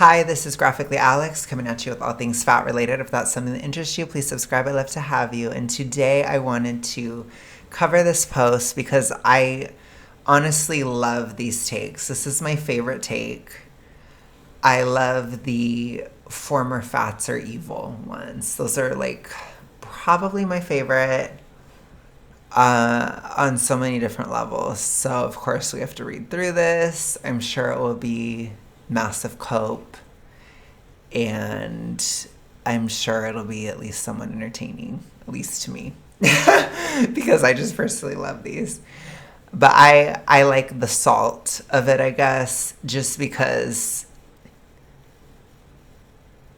Hi, this is Graphically Alex coming at you with all things fat related. If that's something that interests you, please subscribe. I'd love to have you. And today I wanted to cover this post because I honestly love these takes. This is my favorite take. I love the former fats are evil ones. Those are like probably my favorite on so many different levels. So, of course, we have to read through this. I'm sure it will be massive cope, and I'm sure it'll be at least somewhat entertaining, at least to me, because I just personally love these. But I like the salt of it, I guess, just because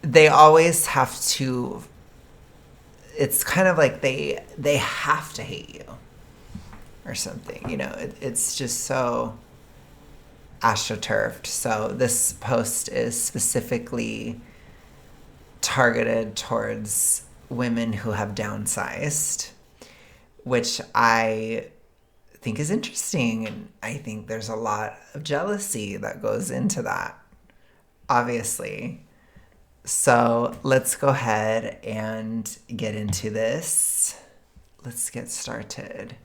they always have to. It's kind of like they have to hate you or something. It's just so astroturfed. So this post is specifically targeted towards women who have downsized, which I think is interesting. And I think there's a lot of jealousy that goes into that, obviously. So let's go ahead and get into this. Let's get started.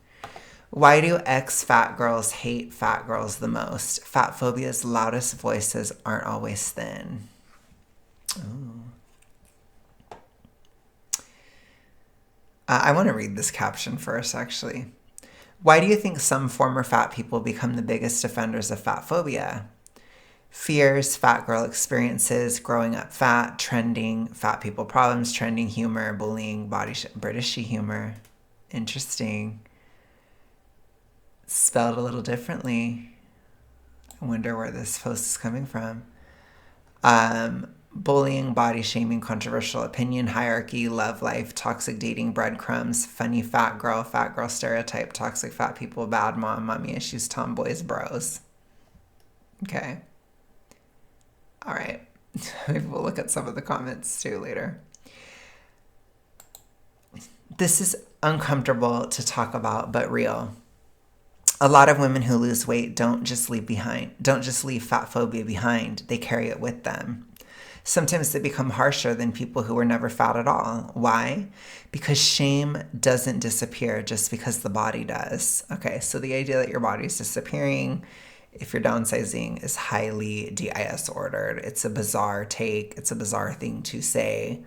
Why do ex-fat girls hate fat girls the most? Fat phobia's loudest voices aren't always thin. Ooh. I want to read this caption first, actually. Why do you think some former fat people become the biggest defenders of fat phobia? Fears, fat girl experiences, growing up fat, trending, fat people problems, trending humor, bullying, British humor. Interesting. Spelled a little differently. I wonder where this post is coming from. Bullying, body shaming, controversial opinion, hierarchy, love life, toxic dating, breadcrumbs, funny fat girl stereotype, toxic fat people, bad mom, mommy issues, tomboys, bros. Okay. All right. Maybe we'll look at some of the comments too later. This is uncomfortable to talk about, but real. A lot of women who lose weight don't just leave fat phobia behind. They carry it with them. Sometimes they become harsher than people who were never fat at all. Why? Because shame doesn't disappear just because the body does. Okay, so the idea that your body's disappearing if you're downsizing is highly DIS ordered. It's a bizarre take. It's a bizarre thing to say.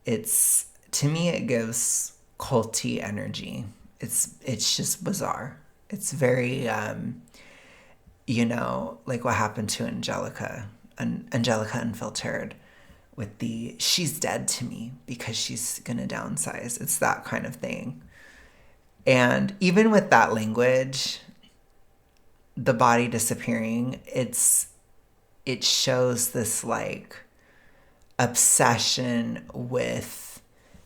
To me, it gives culty energy. It's just bizarre. It's very, like what happened to Angelica Unfiltered with she's dead to me because she's going to downsize. It's that kind of thing. And even with that language, the body disappearing, it shows this like obsession with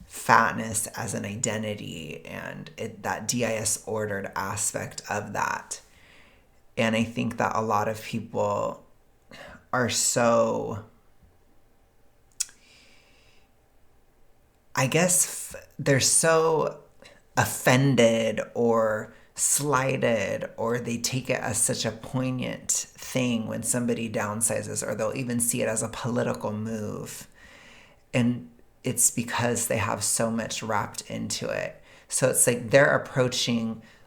fatness as an identity and that DIS ordered aspect of that. And I think that a lot of people are so, I guess they're so offended or slighted, or they take it as such a poignant thing when somebody downsizes, or they'll even see it as a political move. And it's because they have so much wrapped into it. So it's like they're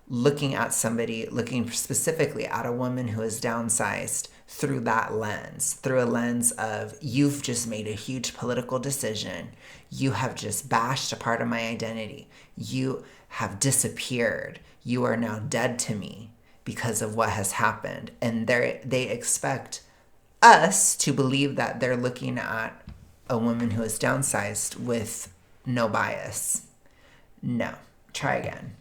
looking at somebody, looking specifically at a woman who is downsized through that lens, through a lens of, you've just made a huge political decision. You have just bashed a part of my identity. You have disappeared. You are now dead to me because of what has happened. And they expect us to believe that they're looking at a woman who is downsized with no bias. No. Try again.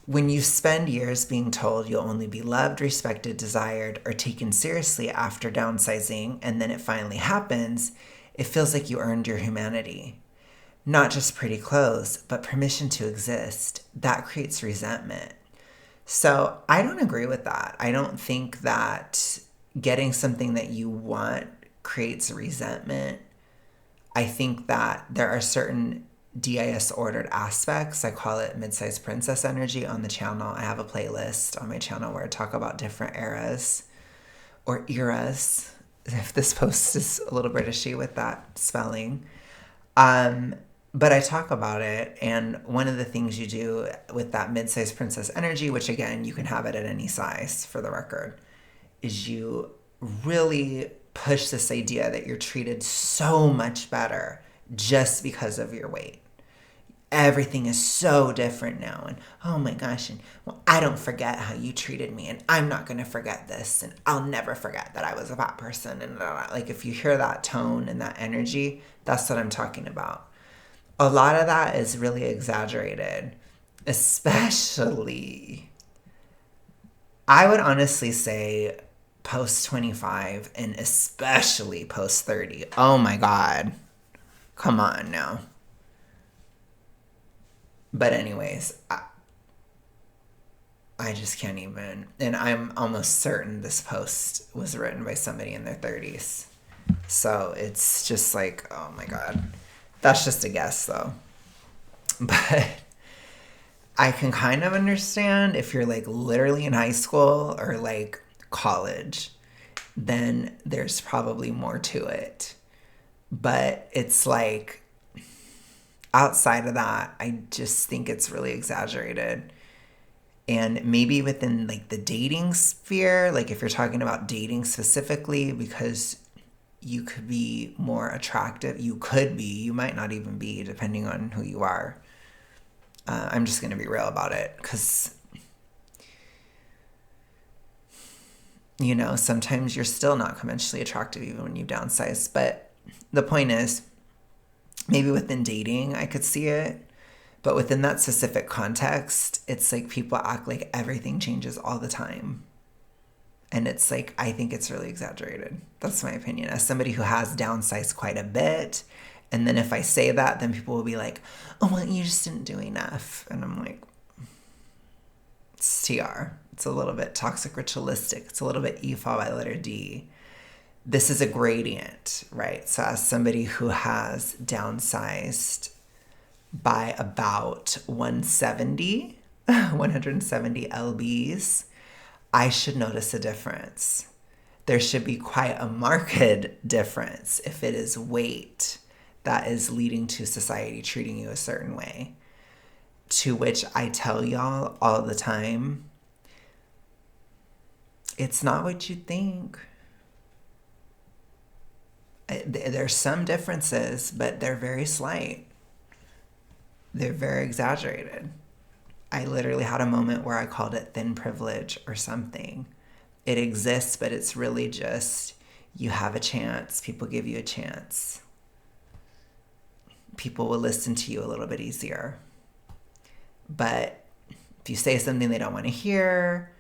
When you spend years being told you'll only be loved, respected, desired, or taken seriously after downsizing, and then it finally happens, it feels like you earned your humanity. Not just pretty clothes, but permission to exist. That creates resentment. So I don't agree with that. I don't think that getting something that you want creates resentment. I think that there are certain DIS ordered aspects. I call it mid-sized princess energy on the channel. I have a playlist on my channel where I talk about different eras or eras, if this post is a little Britishy with that spelling. Um, but I talk about it, and one of the things you do with that mid-sized princess energy, which again, you can have it at any size for the record, is you really push this idea that you're treated so much better just because of your weight. Everything is so different now, and oh my gosh, and well, I don't forget how you treated me, and I'm not going to forget this, and I'll never forget that I was a fat person, and like, if you hear that tone and that energy, that's what I'm talking about. A lot of that is really exaggerated, especially, I would honestly say, post 25 and especially post 30. Oh my God. Come on now. But anyways, I just can't even. And I'm almost certain this post was written by somebody in their 30s. So it's just like, oh my God. That's just a guess though. But I can kind of understand if you're like literally in high school or like college, then there's probably more to it. But it's like, outside of that, I just think it's really exaggerated. And maybe within like the dating sphere, like if you're talking about dating specifically, because you could be more attractive, you might not even be, depending on who you are. I'm just going to be real about it, because, you know, sometimes you're still not conventionally attractive even when you downsize. But the point is, maybe within dating, I could see it. But within that specific context, it's like people act like everything changes all the time. And it's like, I think it's really exaggerated. That's my opinion. As somebody who has downsized quite a bit, and then if I say that, then people will be like, oh, well, you just didn't do enough. And I'm like, it's TR. It's a little bit toxic ritualistic. It's a little bit EFA by letter D. This is a gradient, right? So as somebody who has downsized by about 170 lbs, I should notice a difference. There should be quite a marked difference if it is weight that is leading to society treating you a certain way. To which I tell y'all all the time, it's not what you think. There's some differences, but they're very slight. They're very exaggerated. I literally had a moment where I called it thin privilege or something. It exists, but it's really just, you have a chance. People give you a chance. People will listen to you a little bit easier. But if you say something they don't want to hear,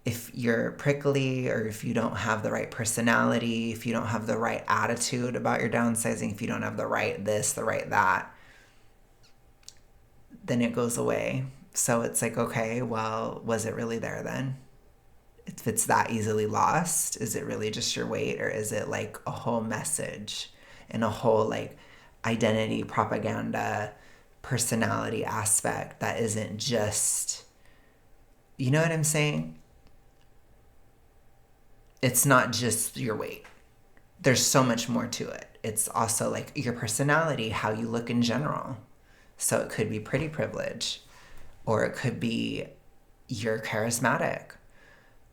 if you're prickly, or if you don't have the right personality, if you don't have the right attitude about your downsizing, if you don't have the right this, the right that, then it goes away. So it's like, okay, well, was it really there then? If it's that easily lost, is it really just your weight, or is it like a whole message and a whole like identity propaganda personality aspect that isn't just, you know what I'm saying? It's not just your weight. There's so much more to it. It's also like your personality, how you look in general. So it could be pretty privilege, or it could be you're charismatic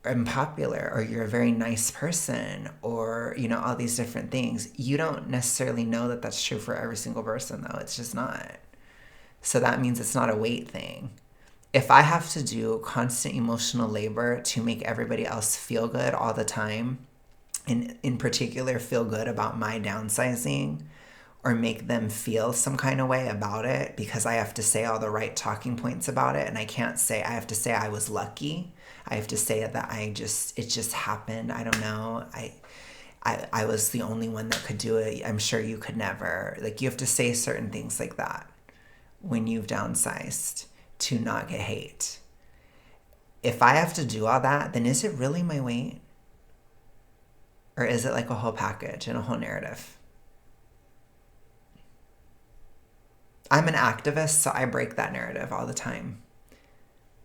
and popular, or you're a very nice person, or, you know, all these different things. You don't necessarily know that that's true for every single person, though. It's just not. So that means it's not a weight thing. If I have to do constant emotional labor to make everybody else feel good all the time, and in particular feel good about my downsizing, or make them feel some kind of way about it, because I have to say all the right talking points about it, and I have to say I was lucky. I have to say that it just happened. I don't know. I was the only one that could do it. I'm sure you could never. Like, you have to say certain things like that when you've downsized to not get hate. If I have to do all that, then is it really my weight? Or is it like a whole package and a whole narrative? I'm an activist, so I break that narrative all the time.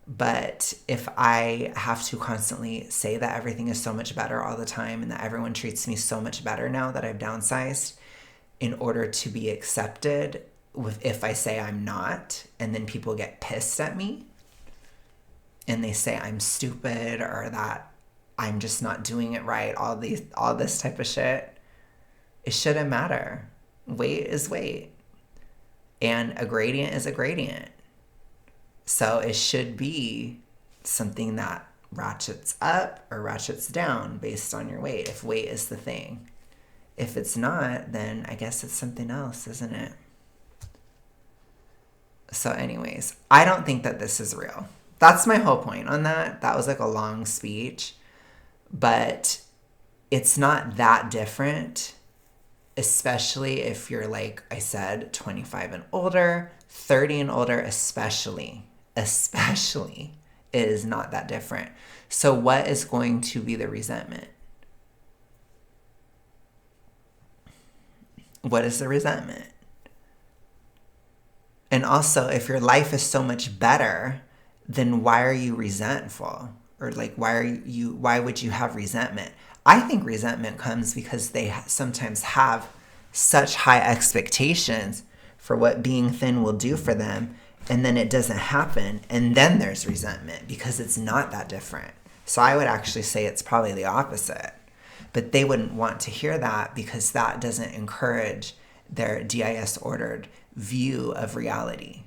But if I have to constantly say that everything is so much better all the time and that everyone treats me so much better now that I've downsized in order to be accepted, if I say I'm not, and then people get pissed at me and they say I'm stupid or that I'm just not doing it right, all this type of shit, it shouldn't matter. Weight is weight. And a gradient is a gradient. So it should be something that ratchets up or ratchets down based on your weight, if weight is the thing. If it's not, then I guess it's something else, isn't it? So anyways, I don't think that this is real. That's my whole point on that. That was like a long speech. But it's not that different, especially if you're, like I said, 25 and older, 30 and older, especially, it is not that different. So what is going to be the resentment? What is the resentment? And also, if your life is so much better, then why are you resentful? Or like, why would you have resentment? I think resentment comes because they sometimes have such high expectations for what being thin will do for them, and then it doesn't happen, and then there's resentment because it's not that different. So I would actually say it's probably the opposite. But they wouldn't want to hear that because that doesn't encourage their DIS ordered view of reality.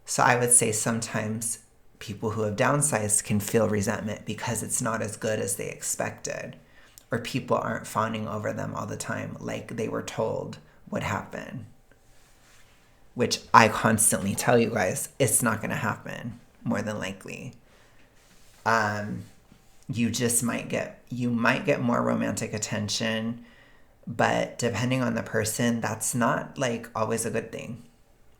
So I would say sometimes people who have downsized can feel resentment because it's not as good as they expected, or people aren't fawning over them all the time like they were told would happen, which I constantly tell you guys, it's not going to happen, more than likely. You might get more romantic attention, but depending on the person, that's not like always a good thing.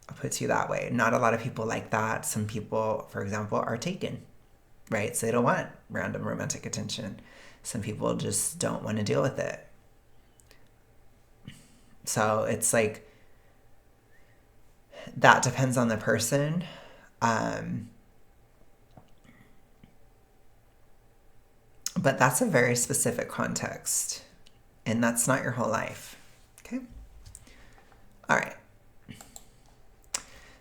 I'll put it to you that way. Not a lot of people like that. Some people, for example, are taken, right? So they don't want random romantic attention. Some people just don't want to deal with it. So it's like, that depends on the person. But that's a very specific context. And that's not your whole life. Okay? All right.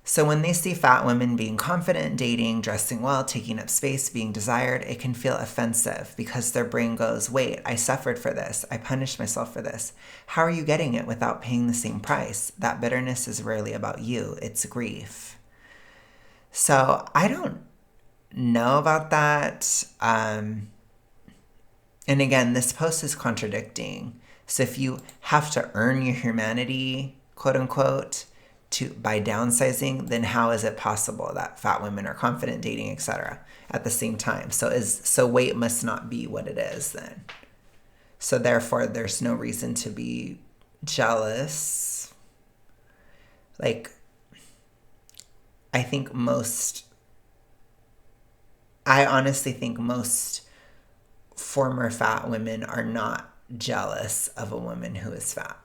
So when they see fat women being confident, dating, dressing well, taking up space, being desired, it can feel offensive because their brain goes, wait, I suffered for this. I punished myself for this. How are you getting it without paying the same price? That bitterness is rarely about you. It's grief. So I don't know about that. And again, this post is contradicting. So if you have to earn your humanity, quote unquote, by downsizing, then how is it possible that fat women are confident, dating, etc. at the same time? So weight must not be what it is then. So therefore, there's no reason to be jealous. Like, I honestly think most former fat women are not jealous of a woman who is fat.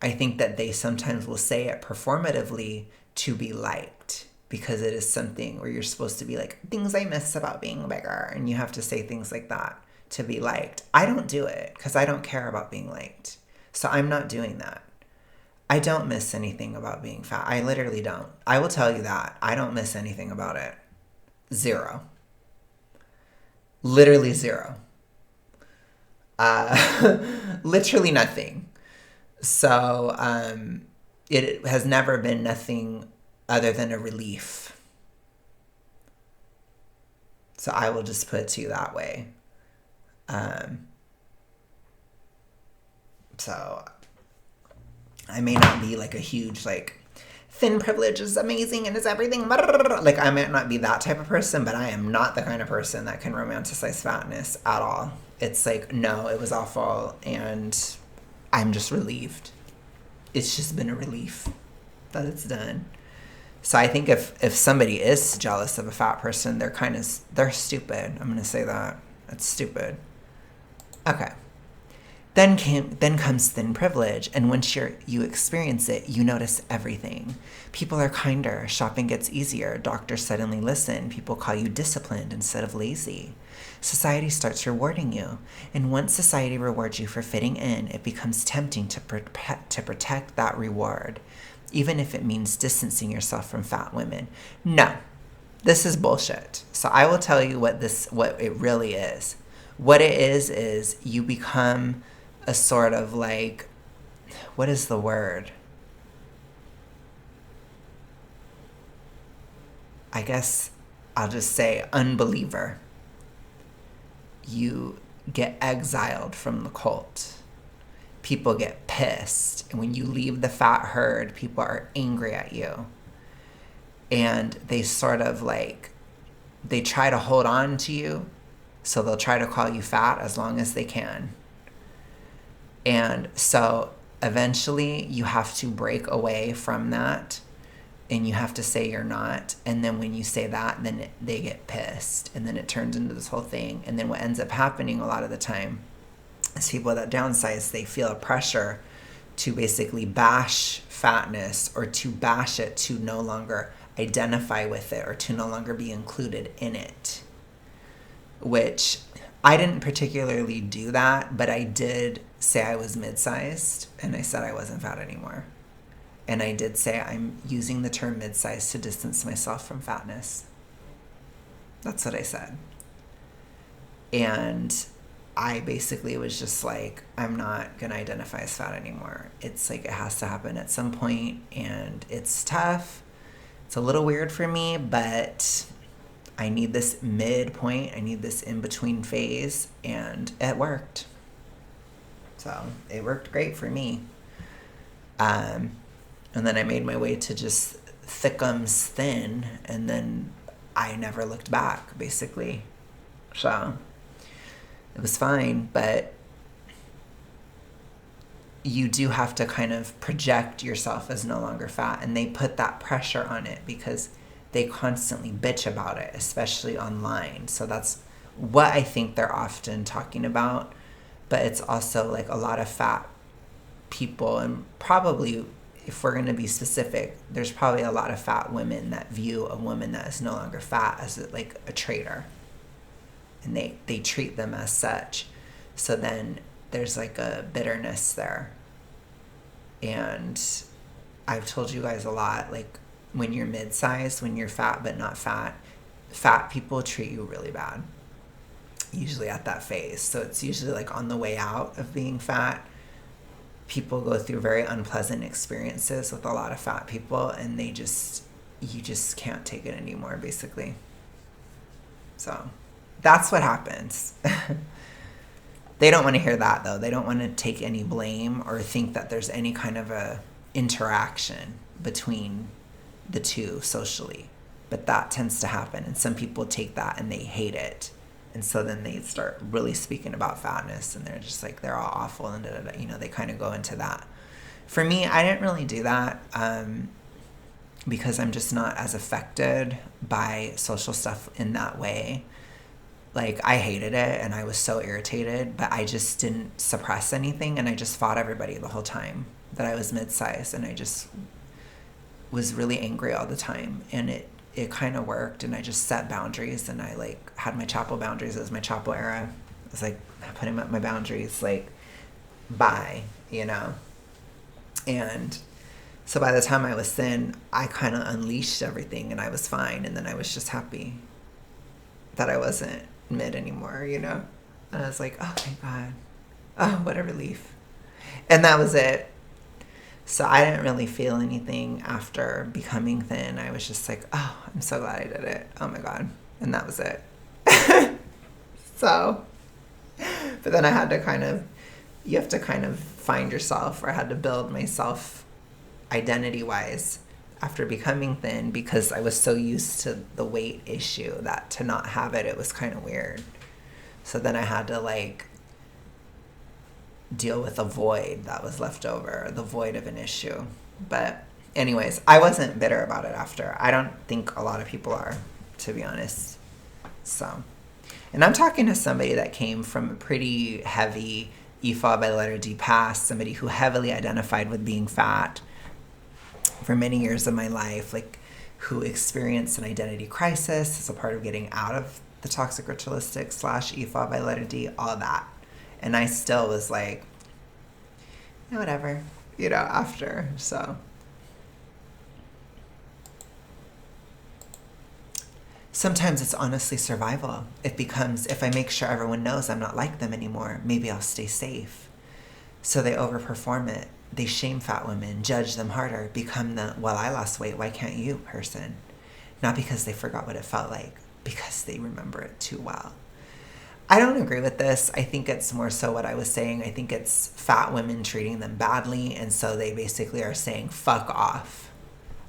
I think that they sometimes will say it performatively to be liked, because it is something where you're supposed to be like, things I miss about being bigger, and you have to say things like that to be liked. I don't do it because I don't care about being liked. So I'm not doing that. I don't miss anything about being fat. I literally don't. I will tell you that. I don't miss anything about it. Zero. Literally zero. Literally nothing. So it has never been nothing other than a relief. So I will just put it to you that way. So I may not be like a huge, like, thin privilege is amazing and is everything. Like, I might not be that type of person, but I am not the kind of person that can romanticize fatness at all. It's like, no, it was awful, and I'm just relieved. It's just been a relief that it's done. So I think if somebody is jealous of a fat person, they're stupid. I'm going to say that. That's stupid. Okay. Then comes thin privilege, and once you experience it, you notice everything. People are kinder, shopping gets easier, doctors suddenly listen, people call you disciplined instead of lazy. Society starts rewarding you, and once society rewards you for fitting in, it becomes tempting to protect that reward, even if it means distancing yourself from fat women. No, this is bullshit. So I will tell you what it really is. What it is you become a sort of like, what is the word? I guess I'll just say unbeliever. You get exiled from the cult. People get pissed. And when you leave the fat herd, people are angry at you. And they sort of like, they try to hold on to you. So they'll try to call you fat as long as they can. And so eventually you have to break away from that, and you have to say you're not. And then when you say that, then they get pissed, and then it turns into this whole thing. And then what ends up happening a lot of the time is people that downsize, they feel a pressure to basically bash fatness, or to bash it, to no longer identify with it, or to no longer be included in it. Which I didn't particularly do that, but I did say I was mid-sized, and I said I wasn't fat anymore. And I did say I'm using the term mid-sized to distance myself from fatness. That's what I said. And I basically was just like, I'm not going to identify as fat anymore. It's like, it has to happen at some point, and it's tough. It's a little weird for me, but I need this midpoint. I need this in-between phase, and it worked. So it worked great for me. And then I made my way to just thickums thin, and then I never looked back, basically. So it was fine, but you do have to kind of project yourself as no longer fat, and they put that pressure on it because they constantly bitch about it, especially online. So that's what I think they're often talking about. But it's also like a lot of fat people, and probably, if we're going to be specific, there's probably a lot of fat women that view a woman that is no longer fat as like a traitor. And they treat them as such. So then there's like a bitterness there. And I've told you guys a lot, like when you're mid-sized, when you're fat but not fat, fat people treat you really bad. Usually at that phase. So it's usually like on the way out of being fat. People go through very unpleasant experiences with a lot of fat people, and you just can't take it anymore, basically. So that's what happens. They don't want to hear that, though. They don't want to take any blame or think that there's any kind of a interaction between the two socially. But that tends to happen, and some people take that and they hate it. And so then they start really speaking about fatness, and they're just like, they're all awful, and they kind of go into that. For me, I didn't really do that because I'm just not as affected by social stuff in that way. Like, I hated it, and I was so irritated, but I just didn't suppress anything, and I just fought everybody the whole time that I was mid-sized, and I just was really angry all the time, and it kind of worked, and I just set boundaries, and I like had my chapel boundaries. It was my chapel era. I was like putting up my boundaries, like, bye, and so by the time I was thin, I kind of unleashed everything, and I was fine, and then I was just happy that I wasn't mid anymore, and I was like, oh, thank God. Oh, what a relief. And that was it. So I didn't really feel anything after becoming thin. I was just like, oh, I'm so glad I did it. Oh my God. And that was it. So, but then I had to you have to kind of find yourself, or I had to build myself identity-wise after becoming thin, because I was so used to the weight issue that to not have it, it was kind of weird. So then I had to like deal with a void that was left over, the void of an issue. But anyways, I wasn't bitter about it after. I don't think a lot of people are, to be honest. So, and I'm talking to somebody that came from a pretty heavy EFOB by the letter D past, somebody who heavily identified with being fat for many years of my life, like who experienced an identity crisis as a part of getting out of the toxic ritualistic / EFOB by letter D, all that. And I still was like, whatever, after. So sometimes it's honestly survival. It becomes, if I make sure everyone knows I'm not like them anymore, maybe I'll stay safe. So they overperform it. They shame fat women, judge them harder, become the, well, I lost weight, why can't you person? Not because they forgot what it felt like, because they remember it too well. I don't agree with this. I think it's more so what I was saying. I think it's fat women treating them badly, and so they basically are saying, fuck off.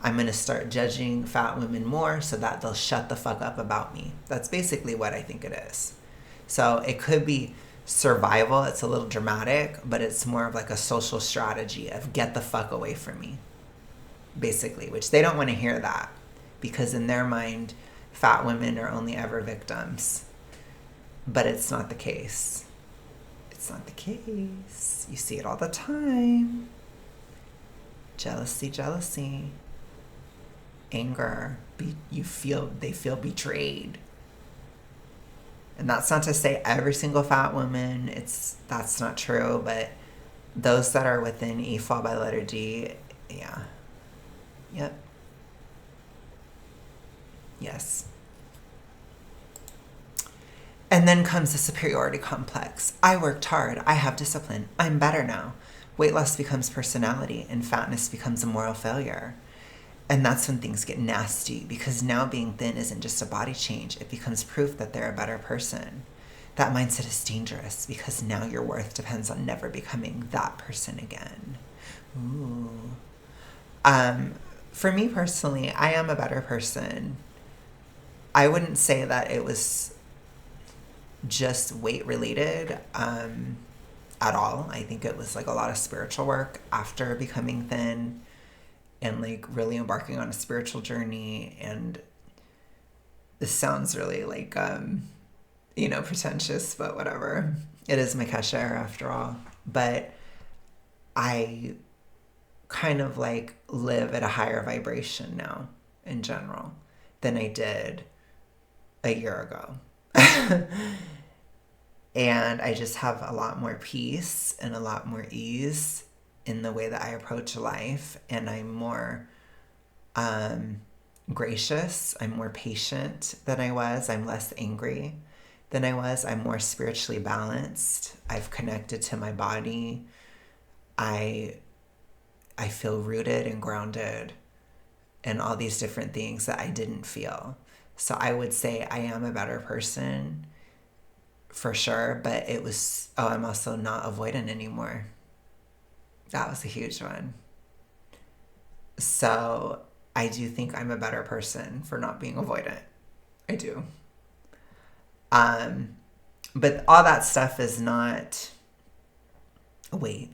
I'm going to start judging fat women more so that they'll shut the fuck up about me. That's basically what I think it is. So it could be survival. It's a little dramatic, but it's more of like a social strategy of get the fuck away from me, basically, which they don't want to hear that because in their mind, fat women are only ever victims. But it's not the case. It's not the case. You see it all the time. Jealousy. Anger. They feel betrayed. And that's not to say every single fat woman, that's not true, but those that are within EFOB by letter D, yeah. Yep. Yes. And then comes the superiority complex. I worked hard. I have discipline. I'm better now. Weight loss becomes personality and fatness becomes a moral failure. And that's when things get nasty because now being thin isn't just a body change. It becomes proof that they're a better person. That mindset is dangerous because now your worth depends on never becoming that person again. Ooh. For me personally, I am a better person. I wouldn't say that it was just weight related at all. I think it was like a lot of spiritual work after becoming thin and like really embarking on a spiritual journey. And this sounds really like, pretentious, but whatever. It is my Kesha era after all. But I kind of like live at a higher vibration now in general than I did a year ago. And I just have a lot more peace and a lot more ease in the way that I approach life. And I'm more gracious. I'm more patient than I was. I'm less angry than I was. I'm more spiritually balanced. I've connected to my body. I feel rooted and grounded and all these different things that I didn't feel. So I would say I am a better person for sure, but it was, I'm also not avoidant anymore. That was a huge one. So I do think I'm a better person for not being avoidant. I do. But all that stuff is not weight,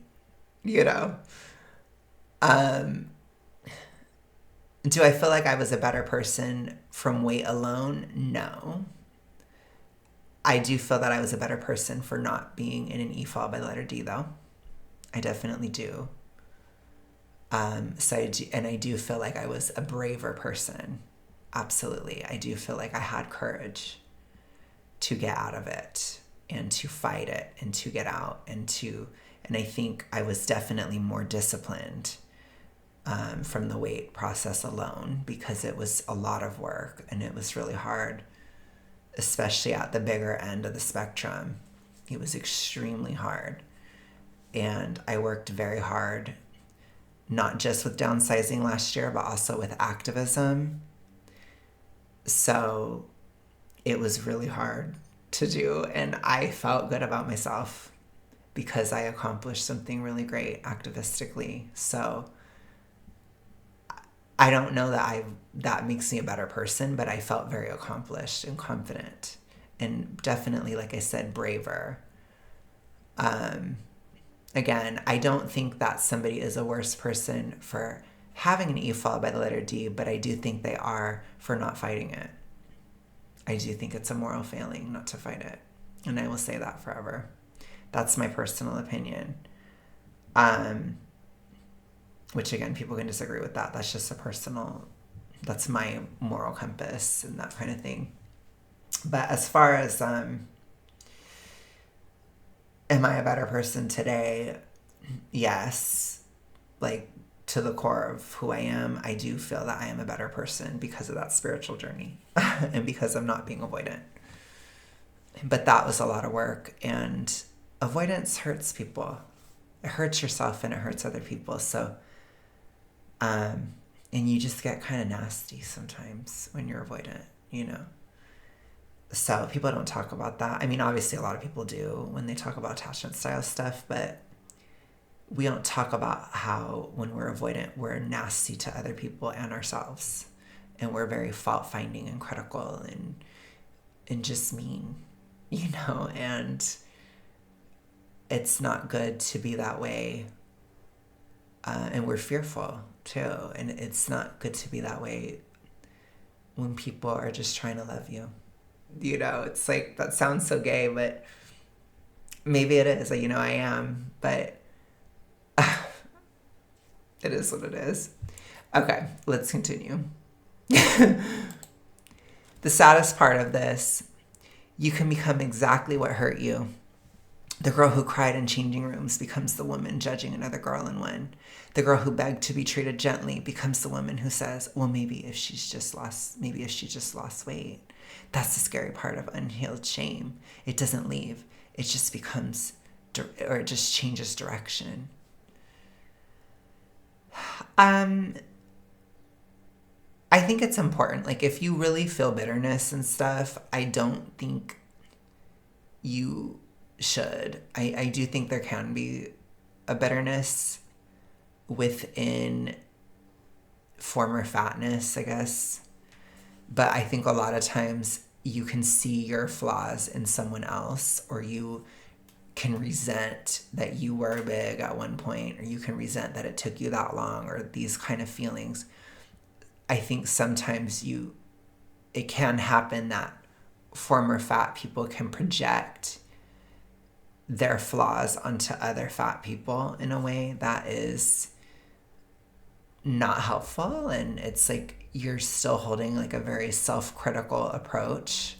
Do I feel like I was a better person from weight alone? No. I do feel that I was a better person for not being in an EFOB by letter D, though. I definitely do. I do feel like I was a braver person. Absolutely. I do feel like I had courage to get out of it and to fight it and to get out and I think I was definitely more disciplined from the weight process alone because it was a lot of work and it was really hard, especially at the bigger end of the spectrum. It was extremely hard. And I worked very hard, not just with downsizing last year, but also with activism. So it was really hard to do. And I felt good about myself because I accomplished something really great activistically. So I don't know that makes me a better person, but I felt very accomplished and confident and definitely, like I said, braver. Again, I don't think that somebody is a worse person for having an EFOB by the letter D, but I do think they are for not fighting it. I do think it's a moral failing not to fight it. And I will say that forever. That's my personal opinion. Um, which again, people can disagree with that. That's just a personal, that's my moral compass and that kind of thing. But as far as, am I a better person today? Yes. Like, to the core of who I am, I do feel that I am a better person because of that spiritual journey and because I'm not being avoidant. But that was a lot of work, and avoidance hurts people. It hurts yourself and it hurts other people. So, and you just get kind of nasty sometimes when you're avoidant, you know? So people don't talk about that. I mean, obviously a lot of people do when they talk about attachment style stuff, but we don't talk about how when we're avoidant, we're nasty to other people and ourselves. And we're very fault finding and critical and just mean, you know, and it's not good to be that way. And we're fearful too. And it's not good to be that way when people are just trying to love you. You know, it's like, that sounds so gay, but maybe it is. You know, I am, but it is what it is. Okay, let's continue. The saddest part of this, you can become exactly what hurt you. The girl who cried in changing rooms becomes the woman judging another girl in one. The girl who begged to be treated gently becomes the woman who says, well, maybe if she just lost weight. That's the scary part of unhealed shame. It doesn't leave. It just becomes, or it just changes direction. I think it's important. Like, if you really feel bitterness and stuff, I don't think you should. I do think there can be a bitterness within former fatness, I guess. But I think a lot of times you can see your flaws in someone else, or you can resent that you were big at one point, or you can resent that it took you that long, or these kind of feelings. I think sometimes it can happen that former fat people can project their flaws onto other fat people in a way that is not helpful. And it's like you're still holding like a very self-critical approach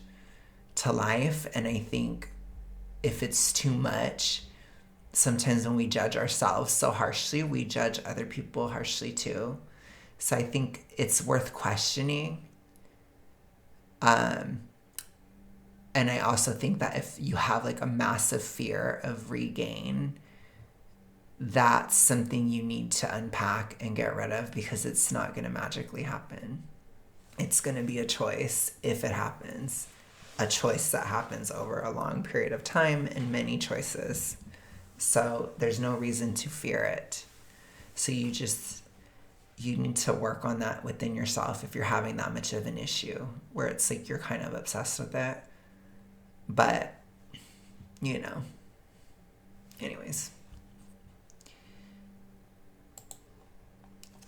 to life. And I think if it's too much, sometimes when we judge ourselves so harshly, we judge other people harshly too. So I think it's worth questioning. And I also think that if you have like a massive fear of regain, that's something you need to unpack and get rid of, because it's not going to magically happen. It's going to be a choice if it happens, a choice that happens over a long period of time and many choices. So there's no reason to fear it. So you need to work on that within yourself if you're having that much of an issue where it's like you're kind of obsessed with it. But, you know, anyways.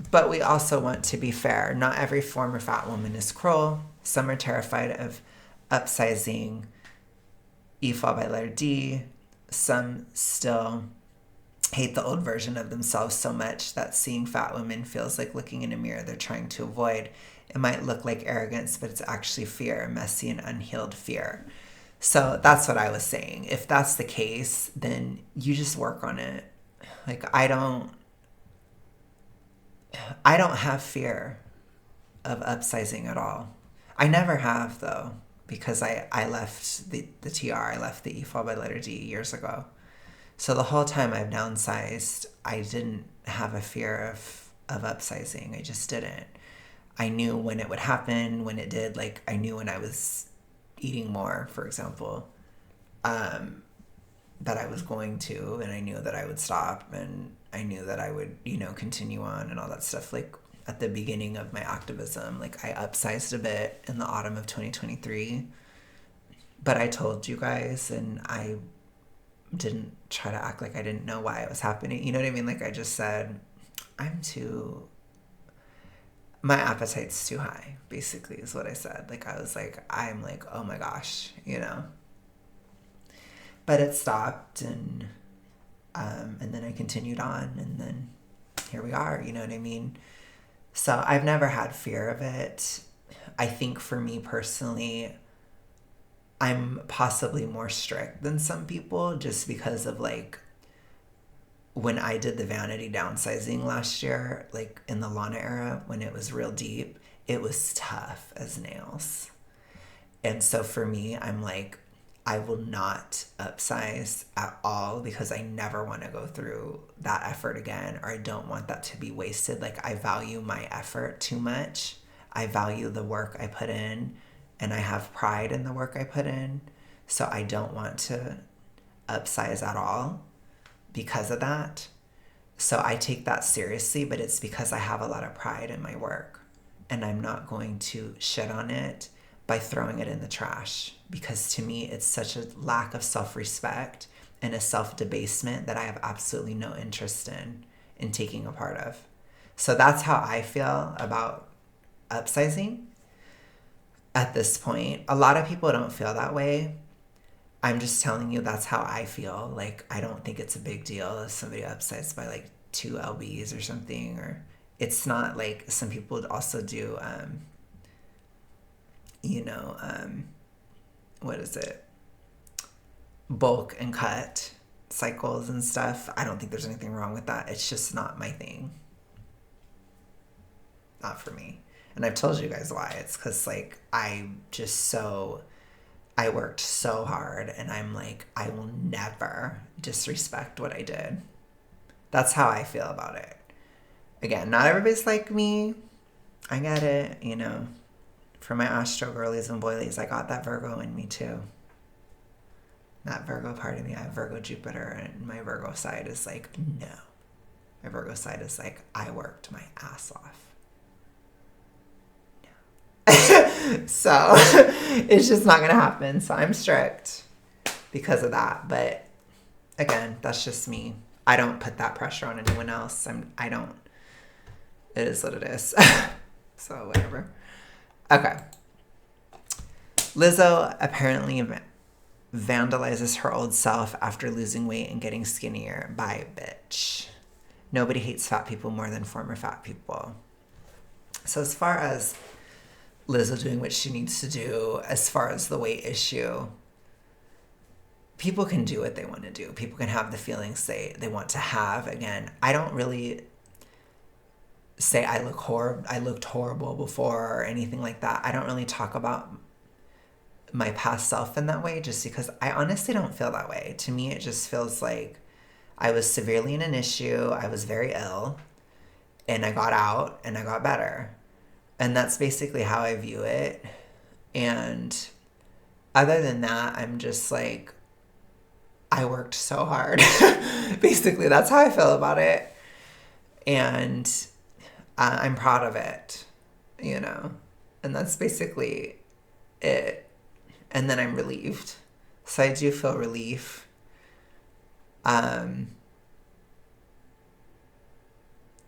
But we also want to be fair. Not every former fat woman is cruel. Some are terrified of upsizing, E fall by letter D. Some still hate the old version of themselves so much that seeing fat women feels like looking in a mirror they're trying to avoid. It might look like arrogance, but it's actually fear, messy and unhealed fear. So that's what I was saying. If that's the case, then you just work on it. Like, I don't have fear of upsizing at all. I never have, though, because I left the TR, I left the E fall by letter D years ago. So the whole time I've downsized, I didn't have a fear of upsizing. I just didn't. I knew when it would happen, when it did. Like, I knew when I was eating more, for example, that I was going to, and I knew that I would stop, and I knew that I would, continue on and all that stuff. Like, at the beginning of my activism, like, I upsized a bit in the autumn of 2023, but I told you guys, and I didn't try to act like I didn't know why it was happening. You know what I mean? Like, I just said, my appetite's too high, basically, is what I said. Like, I was like, I'm like, oh my gosh, But it stopped, and then I continued on, and then here we are, you know what I mean? So I've never had fear of it. I think for me personally, I'm possibly more strict than some people just because of like when I did the vanity downsizing last year, like in the Lana era, when it was real deep, it was tough as nails. And so for me, I'm like, I will not upsize at all because I never want to go through that effort again, or I don't want that to be wasted. Like, I value my effort too much. I value the work I put in, and I have pride in the work I put in. So I don't want to upsize at all because of that. So I take that seriously, but it's because I have a lot of pride in my work, and I'm not going to shit on it by throwing it in the trash, because to me it's such a lack of self-respect and a self-debasement that I have absolutely no interest in taking a part of. So that's how I feel about upsizing at this point. A lot of people don't feel that way. I'm just telling you that's how I feel. Like, I don't think it's a big deal if somebody upsizes by like 2 lbs or something, or it's not like some people also do you know, what is it? Bulk and cut cycles and stuff. I don't think there's anything wrong with that. It's just not my thing. Not for me. And I've told you guys why. It's because, like, I worked so hard, and I'm like, I will never disrespect what I did. That's how I feel about it. Again, not everybody's like me. I get it, you know. For my Astro girlies and boilies, I got that Virgo in me too. That Virgo part of me, I have Virgo Jupiter, and my Virgo side is like, no. My Virgo side is like, I worked my ass off. No. So it's just not going to happen. So I'm strict because of that. But again, that's just me. I don't put that pressure on anyone else. I don't. It is what it is. So whatever. Okay. Lizzo apparently vandalizes her old self after losing weight and getting skinnier. Bye, bitch. Nobody hates fat people more than former fat people. So as far as Lizzo doing what she needs to do, as far as the weight issue, people can do what they want to do. People can have the feelings they want to have. Again, I don't really say I looked horrible before or anything like that. I don't really talk about my past self in that way, just because I honestly don't feel that way. To me, it just feels like I was severely in an issue. I was very ill, and I got out and I got better. And that's basically how I view it. And other than that, I'm just like, I worked so hard. Basically, that's how I feel about it. And I'm proud of it, you know? And that's basically it. And then I'm relieved. So I do feel relief.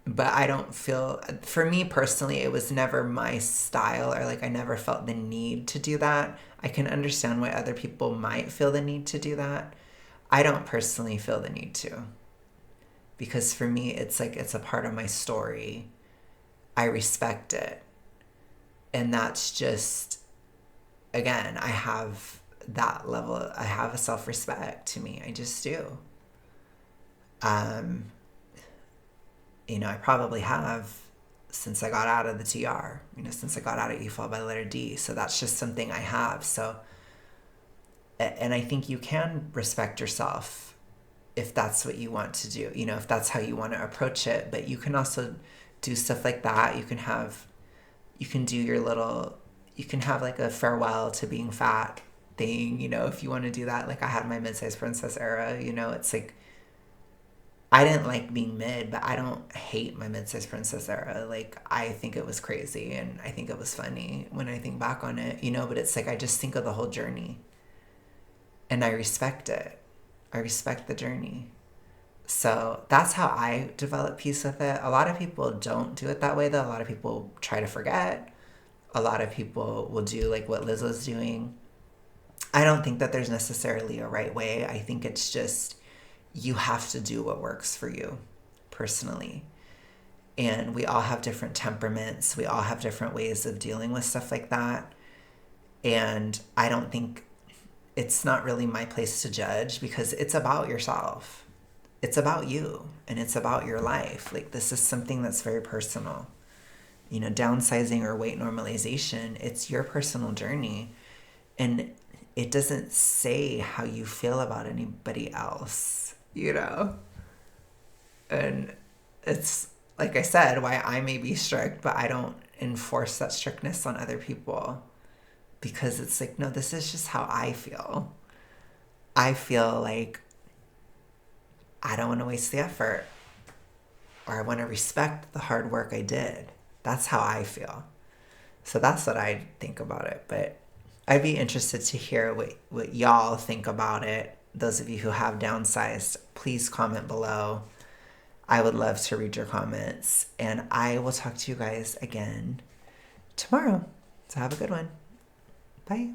But I don't feel, for me personally, it was never my style, or like I never felt the need to do that. I can understand why other people might feel the need to do that. I don't personally feel the need to. Because for me, it's like, it's a part of my story. I respect it. And that's just, again, I have that level, I have a self-respect to me. I just do. You know, I probably have since I got out of the TR, you know, since I got out of You Fall by the Letter D. So that's just something I have. So, and I think you can respect yourself if that's what you want to do, you know, if that's how you want to approach it. But you can also do stuff like that. You can do your little, you can have like a farewell to being fat thing, you know, if you want to do that. Like, I had my mid-sized princess era, you know, it's like, I didn't like being mid, but I don't hate my mid-sized princess era. Like, I think it was crazy, and I think it was funny when I think back on it, you know, but it's like, I just think of the whole journey, and I respect it. I respect the journey. So that's how I develop peace with it. A lot of people don't do it that way, though. A lot of people try to forget. A lot of people will do like what Lizzo's doing. I don't think that there's necessarily a right way. I think it's just you have to do what works for you personally. And we all have different temperaments. We all have different ways of dealing with stuff like that. And I don't think it's not really my place to judge because it's about yourself. It's about you and it's about your life. Like, this is something that's very personal. You know, downsizing or weight normalization, it's your personal journey. And it doesn't say how you feel about anybody else, you know? And it's, like I said, why I may be strict, but I don't enforce that strictness on other people because it's like, no, this is just how I feel. I feel like I don't want to waste the effort or I want to respect the hard work I did. That's how I feel. So that's what I think about it. But I'd be interested to hear what y'all think about it. Those of you who have downsized, please comment below. I would love to read your comments. And I will talk to you guys again tomorrow. So have a good one. Bye.